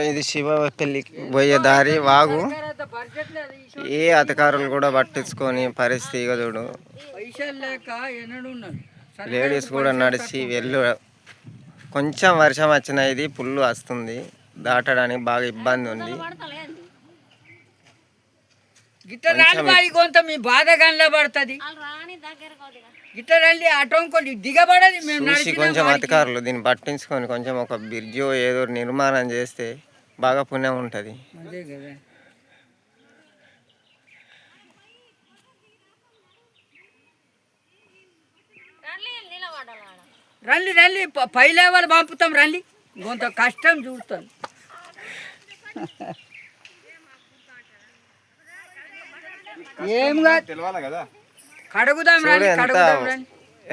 ఇది శివపల్లికి పోయే దారి వాగు. ఏ అధికారులు కూడా పట్టించుకొని పరిస్థితి చూడు. లేడీస్ కూడా నడిచి వెళ్ళు. కొంచెం వర్షం వచ్చిన ఇది పుల్లు వస్తుంది, దాటడానికి బాగా ఇబ్బంది ఉంది. మీ బాధ కనబడుతుంది. చూసి కొంచెం అధికారులు దీన్ని పట్టించుకొని కొంచెం ఒక బ్రిడ్జి ఏదో నిర్మాణం చేస్తే బాగా పుణ్యం ఉంటుంది. రండి రండి, పై లెవెల్ పంపుతాం రండి. కొంత కష్టం చూస్తాను. ఏం కదా కడుగుదాం రండి.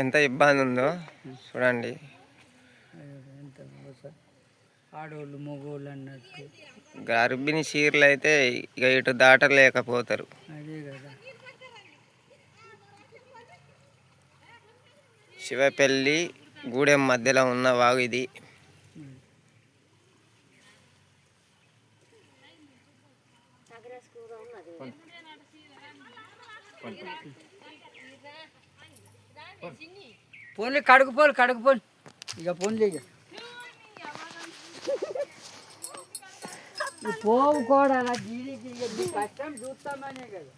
ఎంత ఇబ్బంది ఉందో చూడండి. ఆడోళ్ళు మగోళ్ళు అన్నట్టు గర్భిణీ చీరలు అయితే ఇక ఇటు దాటలేకపోతారు. అదే కదా. శివపల్లి గూడెం మధ్యలో ఉన్న వాగు ఇది. పోన్లే కడుగుపోలు ఇక పోన్లే. ఇక పోవు కూడా కష్టం చూస్తామనే కదా.